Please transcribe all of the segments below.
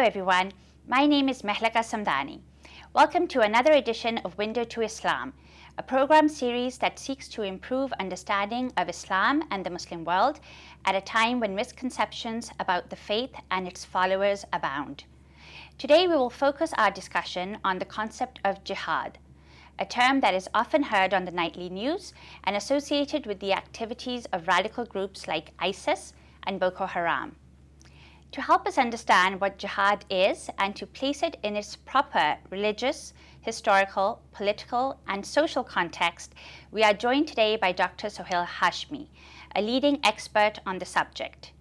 everyone, my name is Mehlaka Samdani. Welcome to another edition of Window to Islam, a program series that seeks to improve understanding of Islam and the Muslim world at a time when misconceptions about the faith and its followers abound. Today we will focus our discussion on the concept of jihad, a term that is often heard on the nightly news and associated with the activities of radical groups like ISIS and Boko Haram. To help us understand what jihad is and to place it in its proper religious, historical, political, and social context, we are joined today by Dr. Sohail Hashmi, a leading expert on the subject.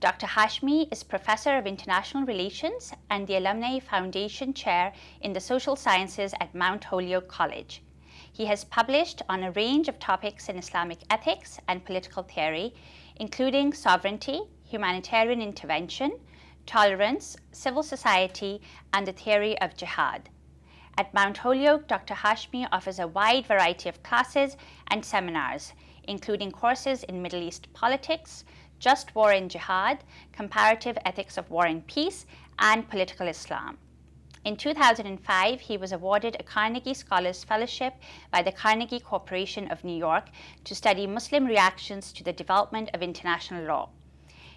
Dr. Hashmi is Professor of International Relations and the Alumni Foundation Chair in the Social Sciences at Mount Holyoke College. He has published on a range of topics in Islamic ethics and political theory, including sovereignty, humanitarian intervention, tolerance, civil society, and the theory of jihad. At Mount Holyoke, Dr. Hashmi offers a wide variety of classes and seminars, including courses in Middle East politics, just war and jihad, comparative ethics of war and peace, and political Islam. In 2005, he was awarded a Carnegie Scholars Fellowship by the Carnegie Corporation of New York to study Muslim reactions to the development of international law.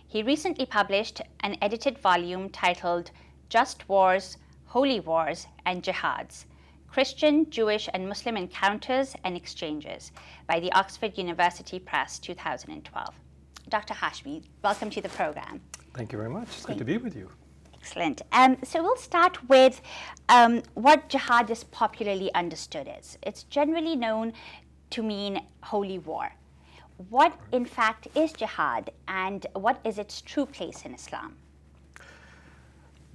He recently published an edited volume titled Just Wars, Holy Wars, and Jihads, Christian, Jewish, and Muslim Encounters and Exchanges by the Oxford University Press, 2012. Dr. Hashmi, welcome to the program. Thank you very much. It's good to be with you. Excellent. So we'll start with what jihad is popularly understood as. It's generally known to mean holy war. What, in fact, is jihad, and what is its true place in Islam?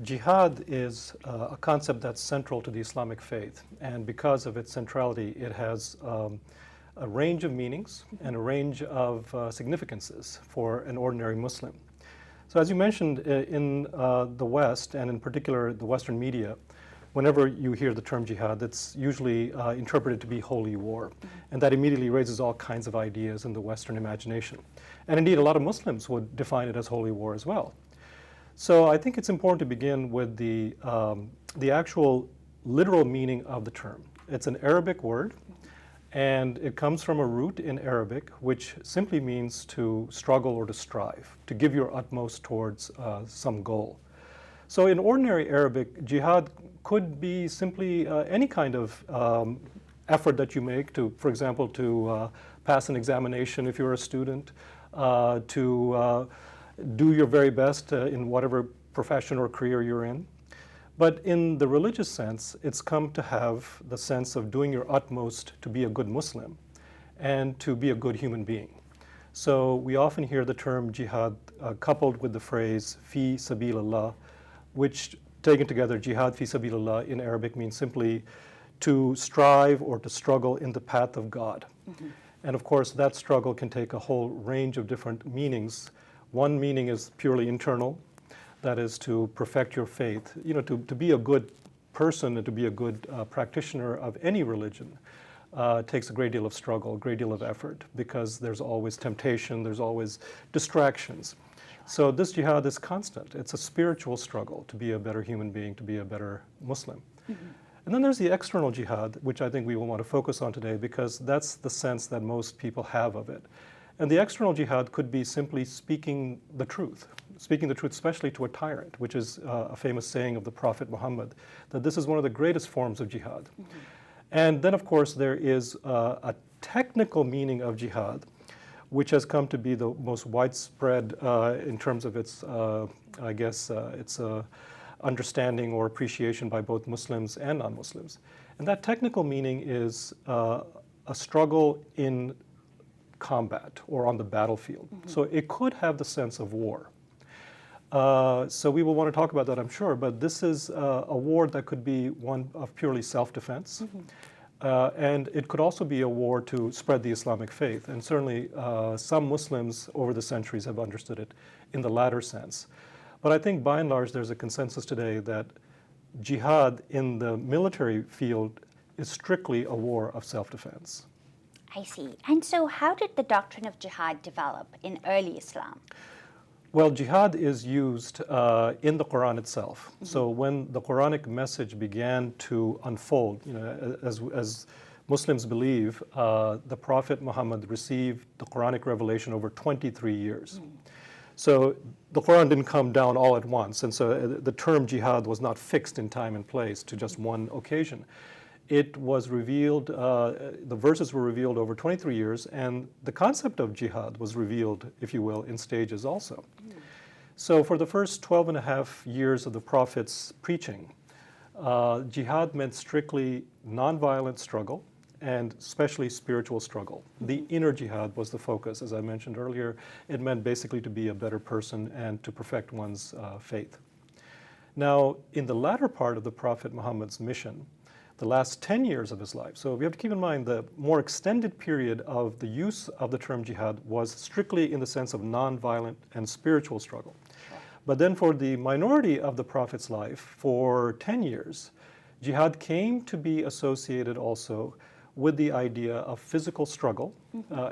Jihad is a concept that's central to the Islamic faith, and because of its centrality, it has a range of meanings and a range of significances for an ordinary Muslim. So as you mentioned, in the West, and in particular the Western media, whenever you hear the term jihad, it's usually interpreted to be holy war. And that immediately raises all kinds of ideas in the Western imagination. And indeed, a lot of Muslims would define it as holy war as well. So I think it's important to begin with the actual literal meaning of the term. It's an Arabic word, and it comes from a root in Arabic, which simply means to struggle or to strive, to give your utmost towards some goal. So in ordinary Arabic, jihad could be simply any kind of effort that you make to, for example, to pass an examination if you're a student, to do your very best in whatever profession or career you're in. But in the religious sense, it's come to have the sense of doing your utmost to be a good Muslim and to be a good human being. So we often hear the term jihad coupled with the phrase fi sabilillah, which taken together, jihad fi sabilillah in Arabic means simply to strive or to struggle in the path of God. And of course, that struggle can take a whole range of different meanings. One meaning is purely internal, that is to perfect your faith. You know, to be a good person and to be a good practitioner of any religion takes a great deal of struggle, a great deal of effort, because there's always temptation, there's always distractions. So this jihad is constant. It's a spiritual struggle to be a better human being, to be a better Muslim. And then there's the external jihad, which I think we will want to focus on today, because that's the sense that most people have of it. And the external jihad could be simply speaking the truth especially to a tyrant, which is a famous saying of the Prophet Muhammad, that this is one of the greatest forms of jihad. And then, of course, there is a technical meaning of jihad, which has come to be the most widespread in terms of its, its understanding or appreciation by both Muslims and non-Muslims. And that technical meaning is a struggle in combat or on the battlefield. So it could have the sense of war. So we will want to talk about that, I'm sure, but this is a war that could be one of purely self-defense. And it could also be a war to spread the Islamic faith. And certainly some Muslims over the centuries have understood it in the latter sense. But I think by and large there's a consensus today that jihad in the military field is strictly a war of self-defense. I see. And so how did the doctrine of jihad develop in early Islam? Well, jihad is used in the Quran itself. So when the Quranic message began to unfold, as Muslims believe, the Prophet Muhammad received the Quranic revelation over 23 years. So the Quran didn't come down all at once, and so the term jihad was not fixed in time and place to just one occasion. It was revealed, the verses were revealed over 23 years, and the concept of jihad was revealed, if you will, in stages also. So for the first 12 and a half years of the Prophet's preaching, jihad meant strictly nonviolent struggle, and especially spiritual struggle. The inner jihad was the focus, as I mentioned earlier. It meant basically to be a better person and to perfect one's faith. Now, in the latter part of the Prophet Muhammad's mission, the last 10 years of his life, so we have to keep in mind the more extended period of the use of the term jihad was strictly in the sense of nonviolent and spiritual struggle. But then for the minority of the Prophet's life, for 10 years, jihad came to be associated also with the idea of physical struggle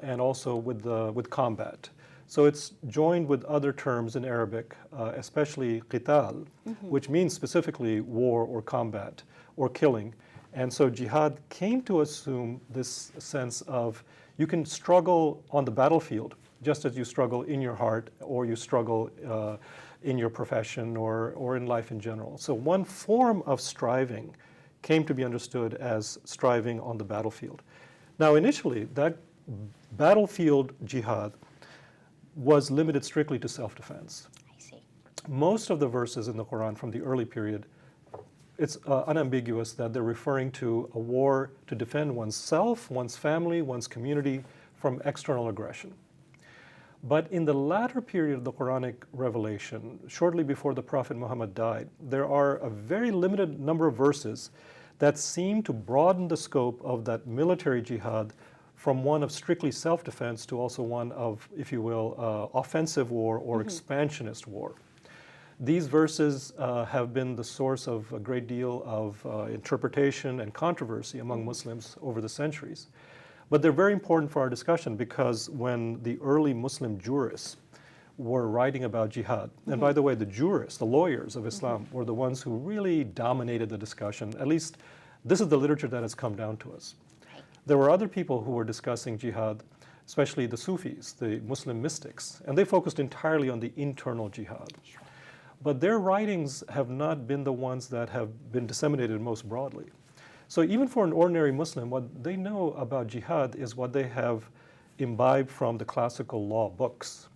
and also with combat. So it's joined with other terms in Arabic, especially qital, which means specifically war or combat or killing. And so jihad came to assume this sense of you can struggle on the battlefield just as you struggle in your heart or you struggle in your profession or in life in general. So one form of striving came to be understood as striving on the battlefield. Now initially, that battlefield jihad was limited strictly to self-defense. I see. Most of the verses in the Quran from the early period, it's unambiguous that they're referring to a war to defend oneself, one's family, one's community from external aggression. But in the latter period of the Quranic revelation, shortly before the Prophet Muhammad died, there are a very limited number of verses that seem to broaden the scope of that military jihad from one of strictly self-defense to also one of, if you will, offensive war or expansionist war. These verses have been the source of a great deal of interpretation and controversy among Muslims over the centuries. But they're very important for our discussion because when the early Muslim jurists were writing about jihad, and by the way, the jurists, the lawyers of Islam, were the ones who really dominated the discussion. At least this is the literature that has come down to us. There were other people who were discussing jihad, especially the Sufis, the Muslim mystics, and they focused entirely on the internal jihad. But their writings have not been the ones that have been disseminated most broadly. So even for an ordinary Muslim, what they know about jihad is what they have imbibed from the classical law books.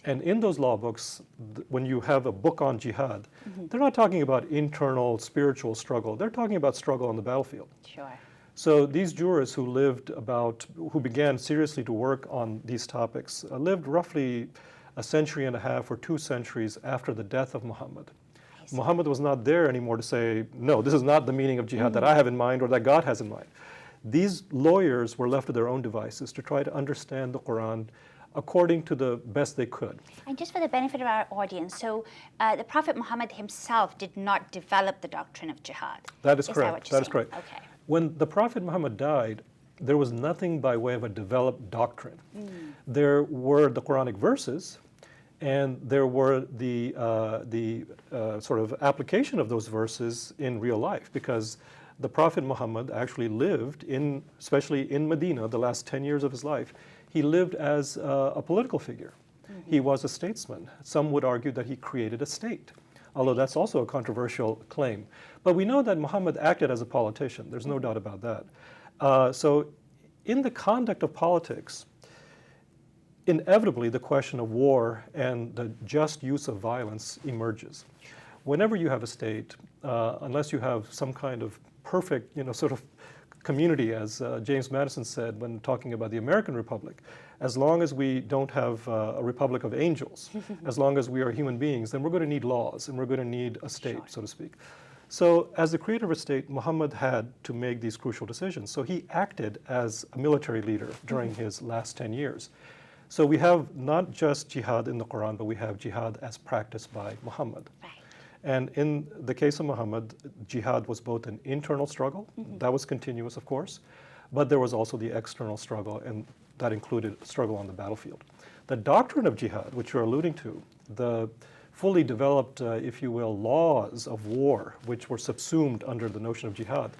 And in those law books, when you have a book on jihad, they're not talking about internal spiritual struggle. They're talking about struggle on the battlefield. Sure. So these jurists who began seriously to work on these topics, lived roughly a century and a half or 2 centuries after the death of Muhammad. Muhammad was not there anymore to say, no, this is not the meaning of jihad that I have in mind or that God has in mind. These lawyers were left to their own devices to try to understand the Quran according to the best they could. And just for the benefit of our audience, so the Prophet Muhammad himself did not develop the doctrine of jihad. That is correct. That is correct. Okay. When the Prophet Muhammad died, there was nothing by way of a developed doctrine. There were the Quranic verses, and there were the sort of application of those verses in real life, because the Prophet Muhammad actually lived especially in Medina, the last 10 years of his life, he lived as a political figure. He was a statesman. Some would argue that he created a state, although that's also a controversial claim. But we know that Muhammad acted as a politician. There's no doubt about that. So in the conduct of politics, inevitably the question of war and the just use of violence emerges. Whenever you have a state, unless you have some kind of perfect, sort of community, as James Madison said when talking about the American Republic, as long as we don't have a republic of angels, as long as we are human beings, then we're going to need laws and we're going to need a state, so to speak. So as the creator of a state, Muhammad had to make these crucial decisions. So he acted as a military leader during his last 10 years. So we have not just jihad in the Quran, but we have jihad as practiced by Muhammad. Right. And in the case of Muhammad, jihad was both an internal struggle, that was continuous, of course, but there was also the external struggle. And that included struggle on the battlefield. The doctrine of jihad, which you're alluding to, the fully developed, if you will, laws of war, which were subsumed under the notion of jihad,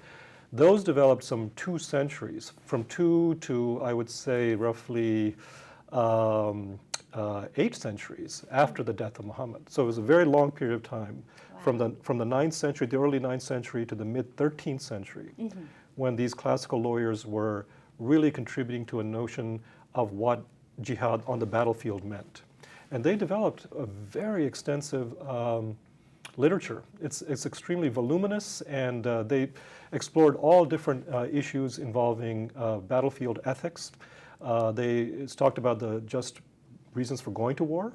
those developed some 2 centuries, from 2 to, I would say, roughly 8 centuries after the death of Muhammad. So it was a very long period of time, wow, from the 9th century, the early 9th century, to the mid-13th century, when these classical lawyers were really contributing to a notion of what jihad on the battlefield meant. And they developed a very extensive literature. It's extremely voluminous, and they explored all different issues involving battlefield ethics. They talked about the just reasons for going to war,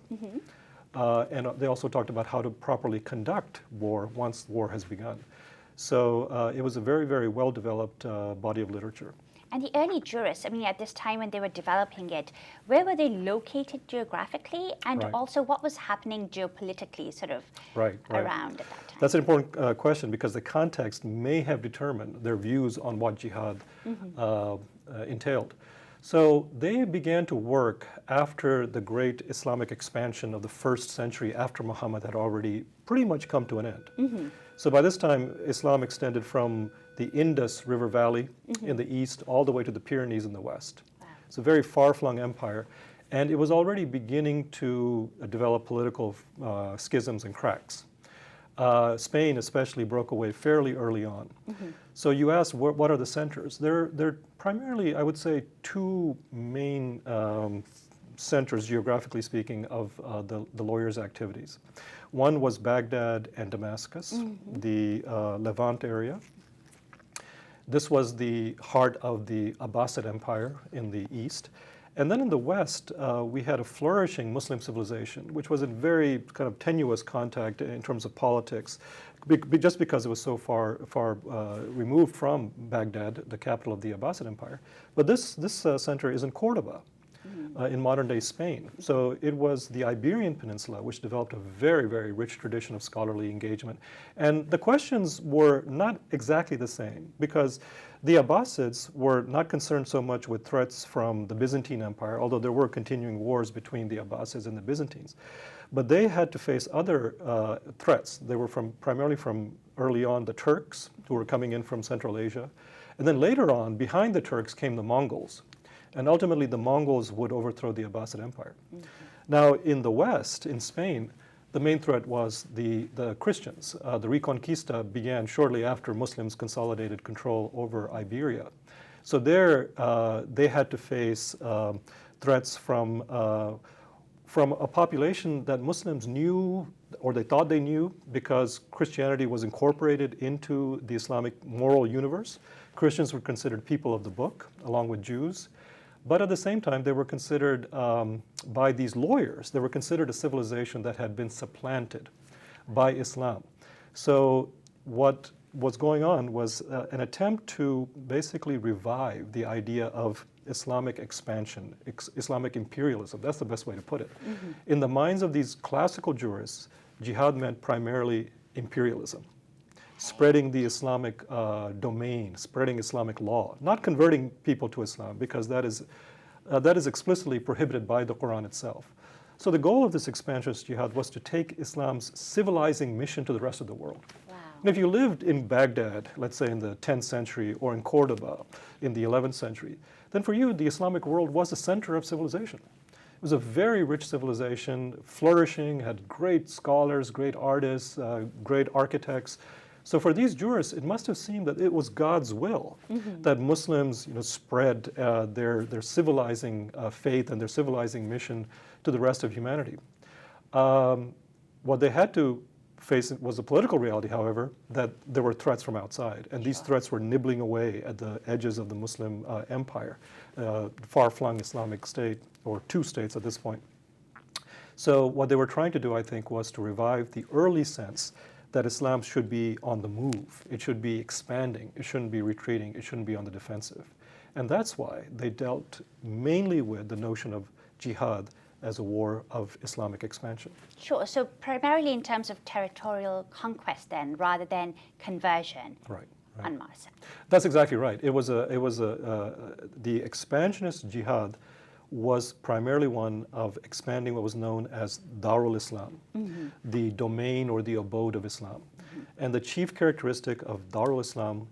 and they also talked about how to properly conduct war once war has begun. So it was a very, very well-developed body of literature. And the early jurists, I mean, at this time when they were developing it, where were they located geographically, and also what was happening geopolitically sort of around at that time? That's an important question, because the context may have determined their views on what jihad entailed. So they began to work after the great Islamic expansion of the 1st century, after Muhammad had already pretty much come to an end. So by this time, Islam extended from the Indus River Valley in the east all the way to the Pyrenees in the west. Wow. It's a very far-flung empire, and it was already beginning to develop political schisms and cracks. Spain especially broke away fairly early on. So you asked, what are the centers? There are primarily, I would say, 2 main centers, geographically speaking, of the lawyers' activities. One was Baghdad and Damascus, the Levant area. This was the heart of the Abbasid Empire in the east. And then in the west, we had a flourishing Muslim civilization, which was in very kind of tenuous contact in terms of politics, just because it was so far removed from Baghdad, the capital of the Abbasid Empire. But this center is in Cordoba, in modern-day Spain. So it was the Iberian Peninsula which developed a very, very rich tradition of scholarly engagement. And the questions were not exactly the same, because the Abbasids were not concerned so much with threats from the Byzantine Empire, although there were continuing wars between the Abbasids and the Byzantines. But they had to face other threats. They were primarily from early on the Turks, who were coming in from Central Asia. And then later on, behind the Turks came the Mongols. And ultimately, the Mongols would overthrow the Abbasid Empire. Now, in the West, in Spain, the main threat was the Christians. The Reconquista began shortly after Muslims consolidated control over Iberia. So there, they had to face threats from a population that Muslims knew, or they thought they knew, because Christianity was incorporated into the Islamic moral universe. Christians were considered people of the book, along with Jews. But at the same time, they were considered, by these lawyers, they were considered a civilization that had been supplanted by Islam. So what was going on was an attempt to basically revive the idea of Islamic expansion, Islamic imperialism. That's the best way to put it. In the minds of these classical jurists, jihad meant primarily imperialism. Spreading the Islamic domain, spreading Islamic law, not converting people to Islam, because that is explicitly prohibited by the Quran itself. So the goal of this expansionist jihad was to take Islam's civilizing mission to the rest of the world. Wow. And if you lived in Baghdad, let's say in the 10th century, or in Cordoba in the 11th century, then for you, the Islamic world was the center of civilization. It was a very rich civilization, flourishing, had great scholars, great artists, great architects. So for these jurists, it must have seemed that it was God's will that Muslims, spread their civilizing faith and their civilizing mission to the rest of humanity. What they had to face was a political reality, however, that there were threats from outside, and these threats were nibbling away at the edges of the Muslim empire, far-flung Islamic state, or 2 states at this point. So what they were trying to do, I think, was to revive the early sense that Islam should be on the move. It should be expanding. It shouldn't be retreating. It shouldn't be on the defensive. And that's why they dealt mainly with the notion of jihad as a war of Islamic expansion. Sure. So primarily in terms of territorial conquest then, rather than conversion. Right. En masse. That's exactly right. The expansionist jihad was primarily one of expanding what was known as Darul Islam, the domain or the abode of Islam. And the chief characteristic of Darul Islam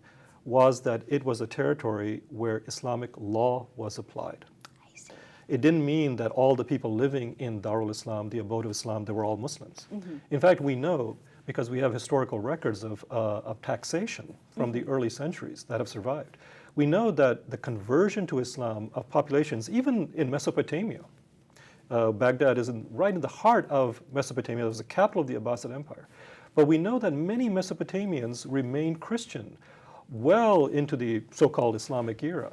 was that it was a territory where Islamic law was applied. I see. It didn't mean that all the people living in Darul Islam, the abode of Islam, they were all Muslims. In fact, we know, because we have historical records of taxation from the early centuries that have survived, we know that the conversion to Islam of populations, even in Mesopotamia, Baghdad is right in the heart of Mesopotamia, it was the capital of the Abbasid Empire. But we know that many Mesopotamians remained Christian well into the so-called Islamic era,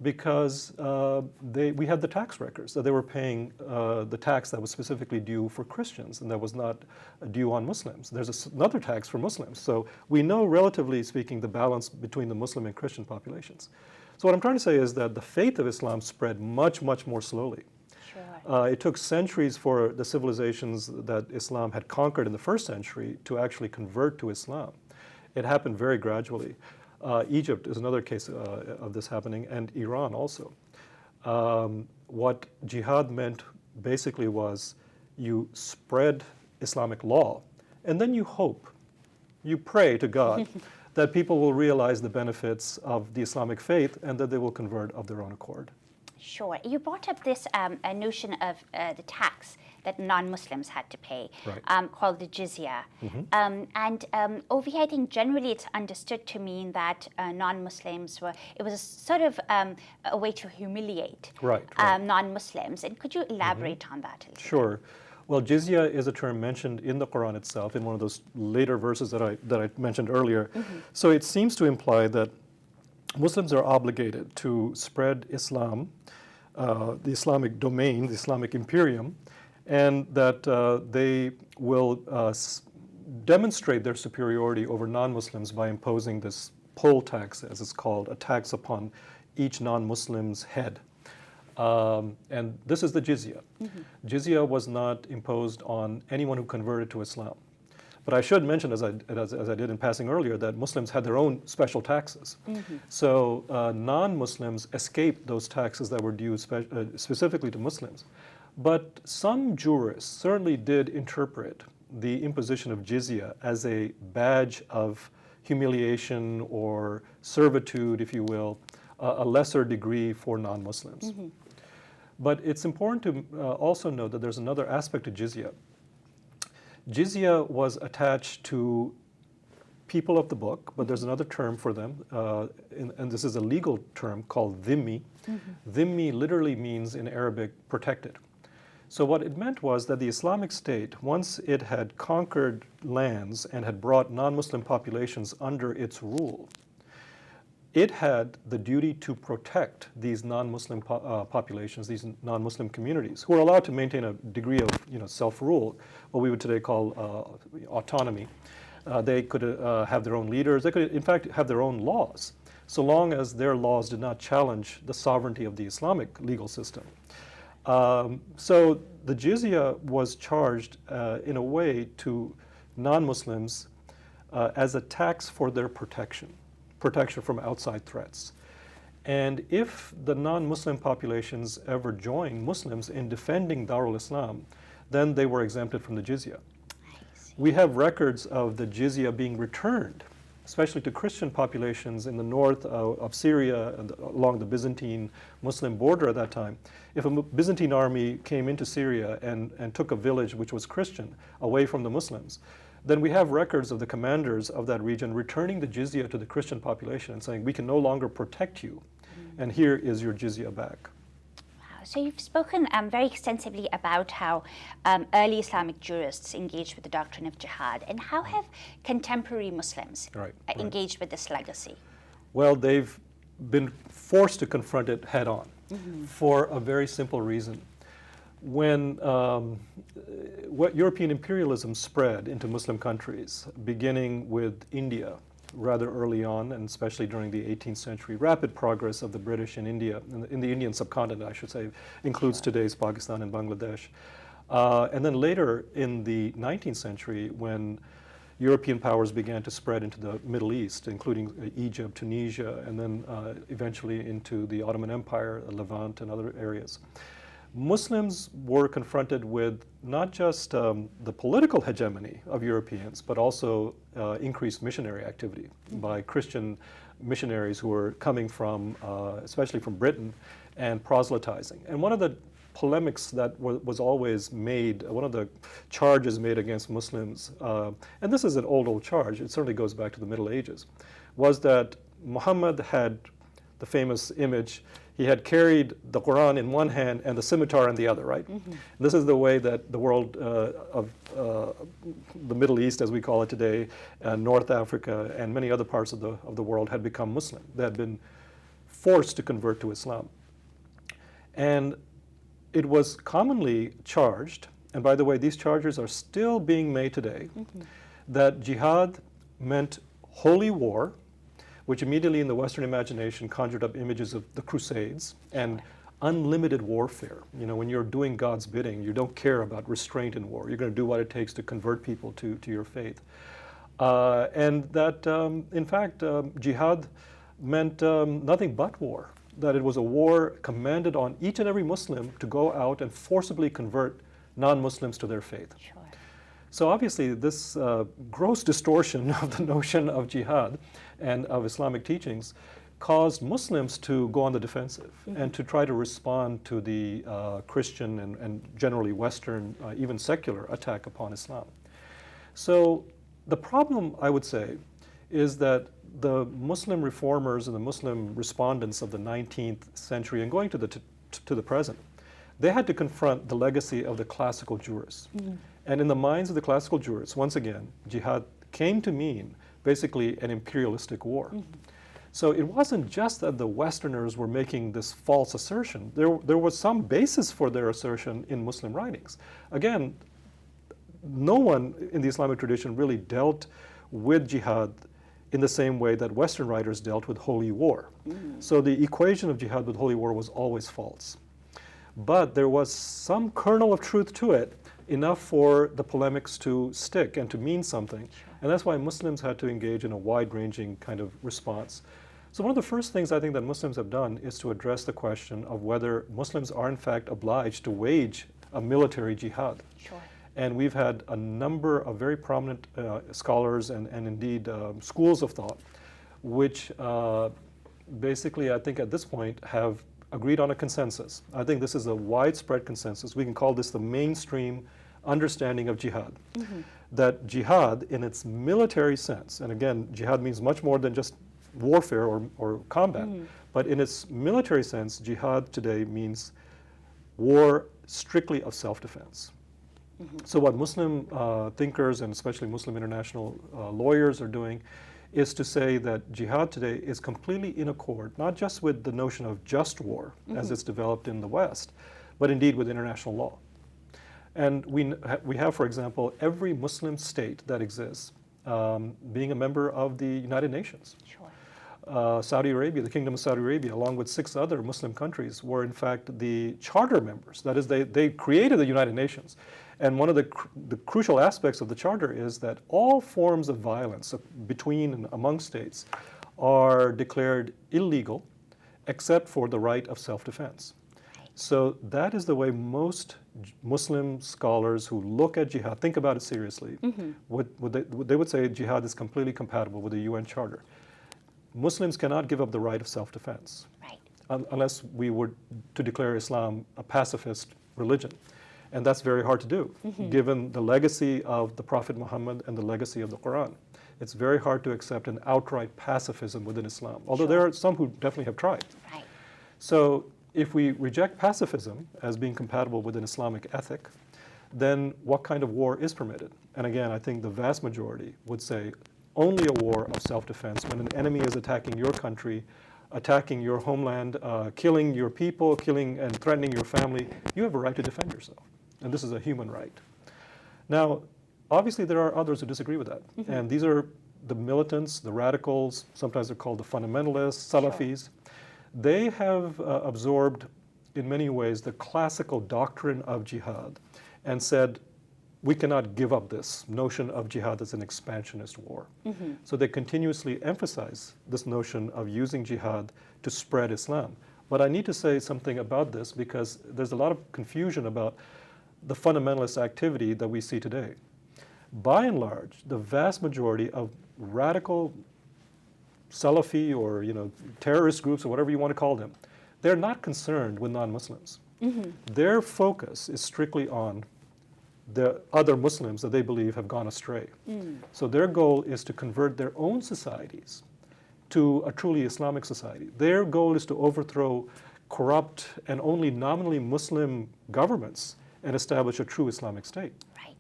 because we had the tax records that they were paying the tax that was specifically due for Christians and that was not due on Muslims. There's another tax for Muslims. So we know, relatively speaking, the balance between the Muslim and Christian populations. So what I'm trying to say is that the faith of Islam spread much, much more slowly. Sure. It took centuries for the civilizations that Islam had conquered in the first century to actually convert to Islam. It happened very gradually. Egypt is another case of this happening, and Iran also. What jihad meant basically was you spread Islamic law, and then you hope, you pray to God that people will realize the benefits of the Islamic faith and that they will convert of their own accord. Sure. You brought up this notion of the tax that non-Muslims had to pay, Right. called the jizya. Over here, I think generally it's understood to mean that non-Muslims it was a sort of a way to humiliate Right. non-Muslims. And could you elaborate on that a little? Sure. Well, jizya is a term mentioned in the Quran itself, in one of those later verses that I mentioned earlier. So it seems to imply that Muslims are obligated to spread Islam, the Islamic domain, the Islamic imperium, and that they will demonstrate their superiority over non-Muslims by imposing this poll tax, as it's called, a tax upon each non-Muslim's head. And this is the jizya. Jizya was not imposed on anyone who converted to Islam. But I should mention, as I did in passing earlier, that Muslims had their own special taxes. So non-Muslims escaped those taxes that were due specifically to Muslims. But some jurists certainly did interpret the imposition of jizya as a badge of humiliation or servitude, if you will, a lesser degree for non-Muslims. But it's important to also note that there's another aspect to jizya. Jizya was attached to people of the book, but there's another term for them, and this is a legal term called dhimmi. Dhimmi literally means in Arabic protected. So what it meant was that the Islamic State, once it had conquered lands and had brought non-Muslim populations under its rule, it had the duty to protect these non-Muslim populations, these non-Muslim communities, who are allowed to maintain a degree of self-rule, what we would today call autonomy. They could have their own leaders. They could, in fact, have their own laws, so long as their laws did not challenge the sovereignty of the Islamic legal system. So the jizya was charged in a way to non-Muslims as a tax for their protection from outside threats. And if the non-Muslim populations ever joined Muslims in defending Darul Islam, then they were exempted from the jizya. We have records of the jizya being returned, especially to Christian populations in the north of Syria and along the Byzantine Muslim border at that time. If a Byzantine army came into Syria and took a village which was Christian away from the Muslims, then we have records of the commanders of that region returning the jizya to the Christian population and saying, we can no longer protect you, and here is your jizya back. Wow. So you've spoken very extensively about how early Islamic jurists engaged with the doctrine of jihad, and how have contemporary Muslims engaged with this legacy? Well, they've been forced to confront it head on for a very simple reason. When what European imperialism spread into Muslim countries, beginning with India rather early on, and especially during the 18th century, rapid progress of the British in India, in the Indian subcontinent, I should say, includes today's Pakistan and Bangladesh. And then later in the 19th century, when European powers began to spread into the Middle East, including Egypt, Tunisia, and then eventually into the Ottoman Empire, Levant, and other areas. Muslims were confronted with not just the political hegemony of Europeans, but also increased missionary activity by Christian missionaries who were coming from, especially from Britain, and proselytizing. And one of the polemics that was always made, one of the charges made against Muslims, and this is an old charge, it certainly goes back to the Middle Ages, was that Muhammad had the famous image, he had carried the Quran in one hand and the scimitar in the other, right? This is the way that the world of the Middle East, as we call it today, North Africa, and many other parts of the world had become Muslim. They had been forced to convert to Islam. And it was commonly charged, and by the way, these charges are still being made today, that jihad meant holy war, which immediately in the Western imagination conjured up images of the Crusades and unlimited warfare. You know, when you're doing God's bidding, you don't care about restraint in war. You're going to do what it takes to convert people to your faith. And that, in fact, jihad meant nothing but war. That it was a war commanded on each and every Muslim to go out and forcibly convert non-Muslims to their faith. Sure. So obviously this gross distortion of the notion of jihad and of Islamic teachings caused Muslims to go on the defensive and to try to respond to the Christian and generally Western, even secular attack upon Islam. So the problem, I would say, is that the Muslim reformers and the Muslim respondents of the 19th century and going to the present, they had to confront the legacy of the classical jurists. And in the minds of the classical jurists, once again, jihad came to mean basically an imperialistic war. So it wasn't just that the Westerners were making this false assertion. There was some basis for their assertion in Muslim writings. Again, no one in the Islamic tradition really dealt with jihad in the same way that Western writers dealt with holy war. So the equation of jihad with holy war was always false. But there was some kernel of truth to it, enough for the polemics to stick and to mean something. And that's why Muslims had to engage in a wide-ranging kind of response. So one of the first things I think that Muslims have done is to address the question of whether Muslims are in fact obliged to wage a military jihad. Sure. And we've had a number of very prominent scholars and indeed schools of thought, which basically I think at this point have agreed on a consensus. I think this is a widespread consensus. We can call this the mainstream understanding of jihad. That jihad in its military sense, and again, jihad means much more than just warfare or combat, but in its military sense, jihad today means war strictly of self-defense. So what Muslim thinkers and especially Muslim international lawyers are doing is to say that jihad today is completely in accord, not just with the notion of just war as it's developed in the West, but indeed with international law. And we have, for example, every Muslim state that exists being a member of the United Nations. Sure. Saudi Arabia, the Kingdom of Saudi Arabia, along with 6 other Muslim countries, were in fact the charter members. That is, they created the United Nations. And one of the crucial aspects of the charter is that all forms of violence between and among states are declared illegal except for the right of self-defense. So that is the way most Muslim scholars who look at jihad, think about it seriously, they would say jihad is completely compatible with the UN Charter. Muslims cannot give up the right of self-defense unless we were to declare Islam a pacifist religion. And that's very hard to do, given the legacy of the Prophet Muhammad and the legacy of the Quran. It's very hard to accept an outright pacifism within Islam, although there are some who definitely have tried. Right. So if we reject pacifism as being compatible with an Islamic ethic, then what kind of war is permitted? And again, I think the vast majority would say only a war of self-defense when an enemy is attacking your country, attacking your homeland, killing your people, killing and threatening your family. You have a right to defend yourself. And this is a human right. Now, obviously there are others who disagree with that. And these are the militants, the radicals, sometimes they're called the fundamentalists, Salafis. They have absorbed, in many ways, the classical doctrine of jihad and said, we cannot give up this notion of jihad as an expansionist war. So they continuously emphasize this notion of using jihad to spread Islam, But I need to say something about this because there's a lot of confusion about the fundamentalist activity that we see today. By and large, the vast majority of radical Salafi or terrorist groups or whatever you want to call them, they're not concerned with non-Muslims. Their focus is strictly on the other Muslims that they believe have gone astray. So their goal is to convert their own societies to a truly Islamic society. Their goal is to overthrow corrupt and only nominally Muslim governments and establish a true Islamic state. Right.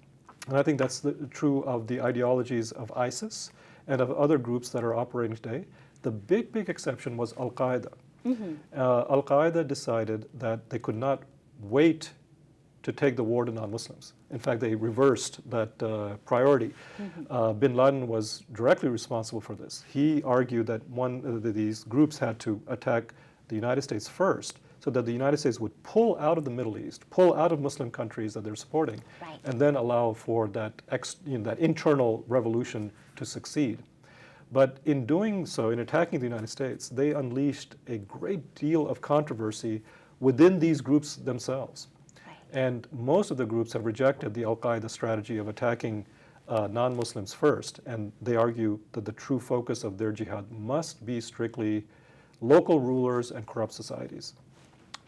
And I think that's true of the ideologies of ISIS and of other groups that are operating today. The big exception was Al-Qaeda. Al-Qaeda decided that they could not wait to take the war to non-Muslims. In fact, they reversed that priority. Bin Laden was directly responsible for this. He argued that these groups had to attack the United States first so that the United States would pull out of the Middle East, pull out of Muslim countries that they're supporting, right, and then allow for that internal revolution to succeed. But in doing so, in attacking the United States, they unleashed a great deal of controversy within these groups themselves. right. And most of the groups have rejected the Al-Qaeda strategy of attacking non-Muslims first, and they argue that the true focus of their jihad must be strictly local rulers and corrupt societies.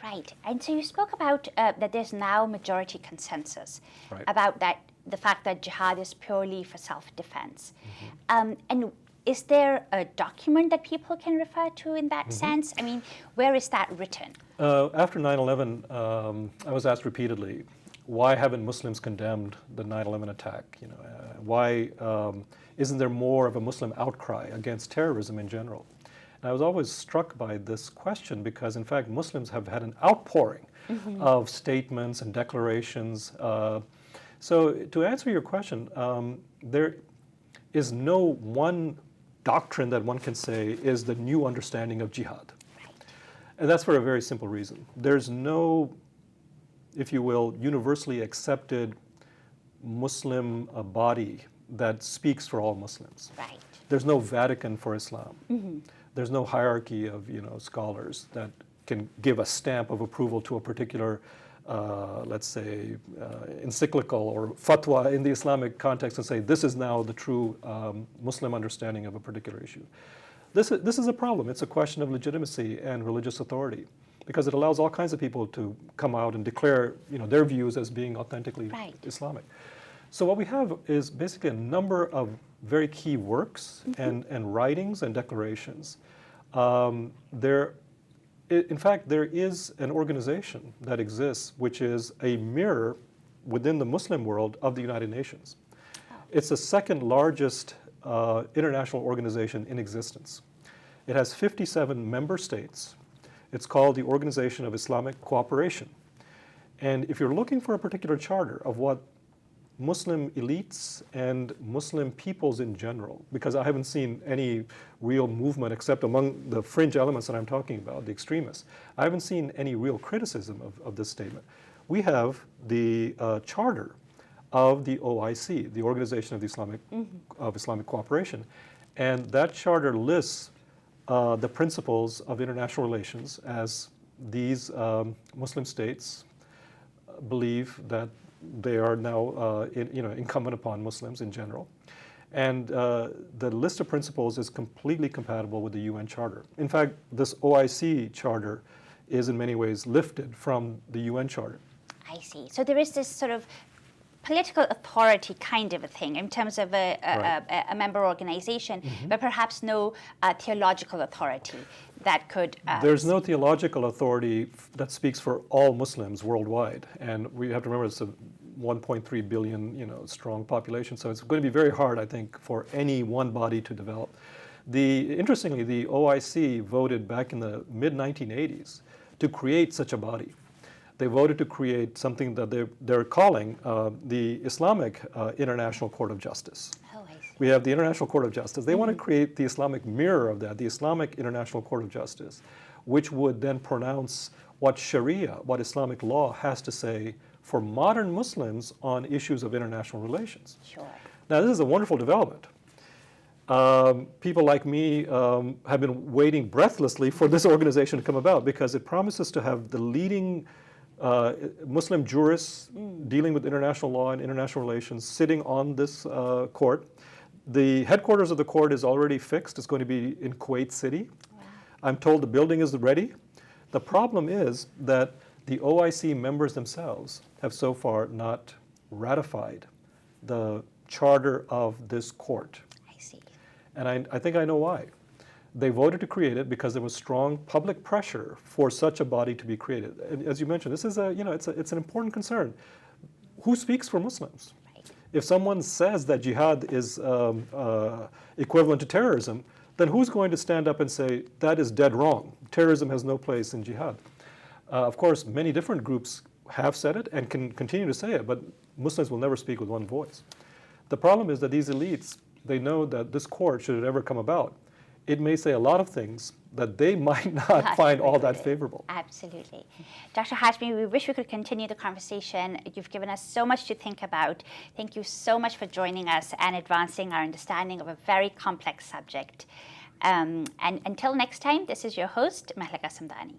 Right. And so you spoke about that there's now majority consensus Right. about the fact that jihad is purely for self-defense. And is there a document that people can refer to in that sense? I mean, where is that written? After 9/11, I was asked repeatedly, why haven't Muslims condemned the 9/11 attack? Why isn't there more of a Muslim outcry against terrorism in general? And I was always struck by this question because, in fact, Muslims have had an outpouring of statements and declarations. So to answer your question, there is no one doctrine that one can say is the new understanding of jihad. Right. And that's for a very simple reason. There's no, if you will, universally accepted Muslim body that speaks for all Muslims. Right. There's no Vatican for Islam. There's no hierarchy of scholars that can give a stamp of approval to a particular, let's say, encyclical or fatwa in the Islamic context and say this is now the true Muslim understanding of a particular issue. This is a problem. It's a question of legitimacy and religious authority because it allows all kinds of people to come out and declare their views as being authentically right. Islamic. So what we have is basically a number of very key works and writings and declarations. In fact, there is an organization that exists which is a mirror within the Muslim world of the United Nations. It's the second largest international organization in existence. It has 57 member states. It's called the Organization of Islamic Cooperation. And if you're looking for a particular charter of what Muslim elites and Muslim peoples in general, because I haven't seen any real movement except among the fringe elements that I'm talking about, the extremists. I haven't seen any real criticism of this statement. We have the charter of the OIC, the Organization of Islamic Cooperation, and that charter lists the principles of international relations as these Muslim states believe that they are now incumbent upon Muslims in general. And the list of principles is completely compatible with the UN Charter. In fact, this OIC Charter is in many ways lifted from the UN Charter. I see. So there is this sort of political authority kind of a thing in terms of a member organization, but perhaps no theological authority that could... There's no theological authority that speaks for all Muslims worldwide. And we have to remember it's a 1.3 billion strong population, so it's going to be very hard, I think, for any one body to develop. Interestingly, the OIC voted back in the mid-1980s to create such a body. They voted to create something that they're calling the Islamic International Court of Justice. Oh, I see. We have the International Court of Justice. They want to create the Islamic mirror of that, the Islamic International Court of Justice, which would then pronounce what Sharia, what Islamic law has to say for modern Muslims on issues of international relations. Sure. Now, this is a wonderful development. people like me have been waiting breathlessly for this organization to come about because it promises to have the leading Muslim jurists dealing with international law and international relations sitting on this court. The headquarters of the court is already fixed. It's going to be in Kuwait City. Wow. I'm told the building is ready. The problem is that the OIC members themselves have so far not ratified the charter of this court. I see. And I think I know why. They voted to create it because there was strong public pressure for such a body to be created. And as you mentioned, this is it's an important concern. Who speaks for Muslims? Right. If someone says that jihad is equivalent to terrorism, then who's going to stand up and say that is dead wrong? Terrorism has no place in jihad. Of course, many different groups have said it and can continue to say it, but Muslims will never speak with one voice. The problem is that these elites, they know that this court, should it ever come about, it may say a lot of things that they might not find all that favorable. Absolutely. Dr. Hashmi, we wish we could continue the conversation. You've given us so much to think about. Thank you so much for joining us and advancing our understanding of a very complex subject. And until next time, this is your host, Mehlaka Samdani.